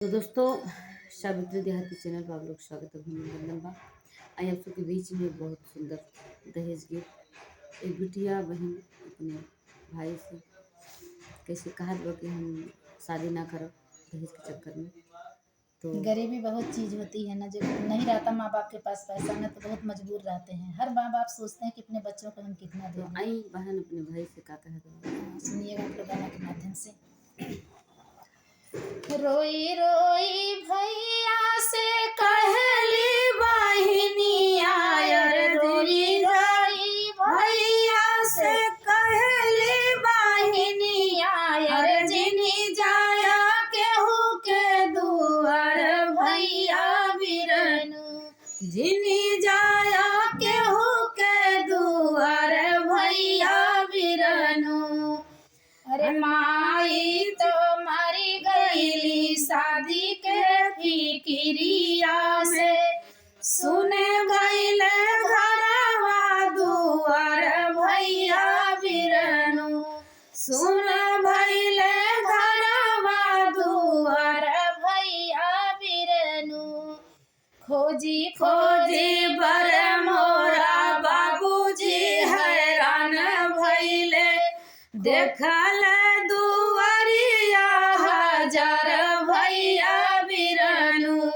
तो दोस्तों, सावित्री देहाती चैनल पर आप लोग स्वागत है। अभिनंदन बा। आई आप सबके बीच में बहुत सुंदर दहेज गिफ्ट। एक बिटिया बहन अपने भाई से कैसे कहा दो कि हम शादी ना करब दहेज के चक्कर में। तो गरीबी बहुत चीज होती है ना, जब नहीं रहता माँ बाप के पास पैसा ना तो बहुत मजबूर रहते हैं। हर माँ बाप सोचते हैं कि अपने बच्चों को हम कितना तो दें। आई बहन अपने भाई से का कह दो। सुनिएगा आप लोग गाना के माध्यम से। रोई रोई भैया से कहली बहिनिया, रोई रोई भैया से कहली बहिनिया, जिनी जाया केहू के दुआर भैया बिरनु, जिनी जाया केहू के दुआर भैया बिरनु। अरे माई तो मरी गईली शादी के फिकिरिया से, सुने गईले घरवा दुआर भैया बिरनु, सुन भइले घरवा दुआर भैया बिरनु। खोजी खोजी बर मोरा बाबूजी हैरान भइले, देखल दुआरिया हजार भैया बिरनु,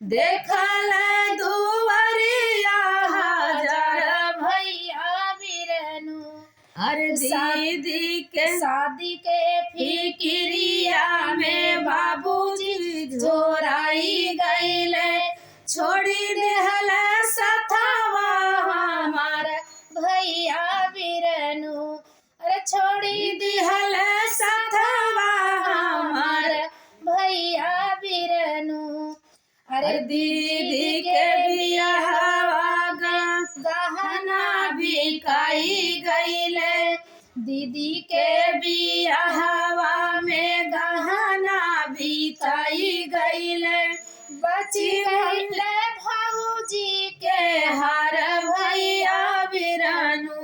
देखल दुआरिया हजार भैया बिरनु। अरे शादी के फिकिरिया में बाबूजी झोराई गईले, छोड़ी देहल सथवा हमार भैया बिरनु। अरे छोड़ी दिहल सथवा हमार भैया बिरनु। अरे दीदी के बियाहवा गहना बिकाई गईले, दीदी के बियाहवा में गहना बिकाई गईले, बची गईले भौजी के हार भैया बिरनु,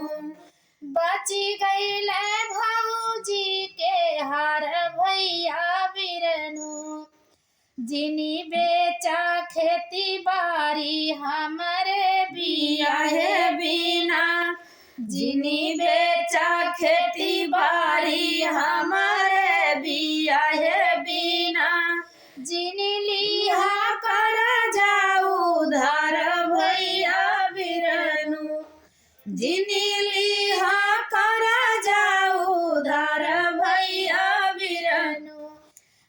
बची गईले भौजी के हार भैया बिरनु। जिनी बेचा खेती बारी हमरे बियाहे बिना, जिनी बेचा खेती बारी हमारे बियाहे बिना, जिनी लिहा कर जाऊ धार भैया बिरनु, जिनी लिहा कर जाऊ धार भैया बिरनु।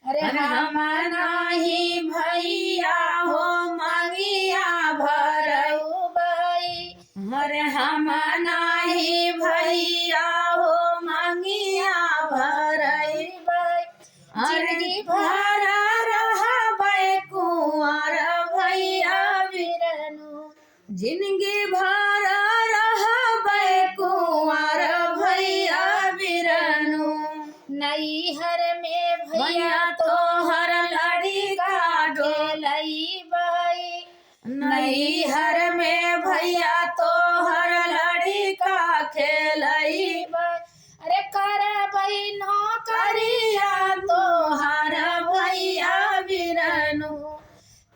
अरे हम नाही भैया हो मंगिया भरऊ बाई, अरे हम नाही भैया हो मंगिया भरई बाई, जिंदगी भर रहबै कुंवर भैया बिरनु, जिंदगी भर रहबै कुंवर भैया बिरनु। नैहर में भैया तोहर लड़का डोलई बाई, नैहर में भैया तोहर लड़का खेलई बाई। अरे करबै नौकरिया तोहर भैया बिरनु,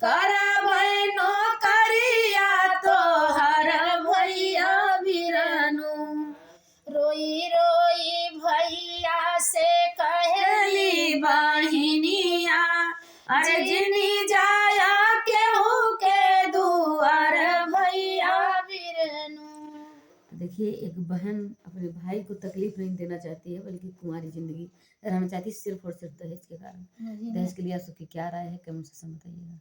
करबै नौकरिया तोहर भैया बिरनु। रोई रोई भैया से कहली बहिनिया, अरे जिनी जाया केहू के दुआर भैया बिरनु। देखिए, एक बहन अपने भाई को तकलीफ नहीं देना चाहती है बल्कि कुंवारी जिंदगी रहना चाहती है, सिर्फ और सिर्फ दहेज के कारण। दहेज के लिए आपकी क्या राय है, कमेंट से बताइएगा।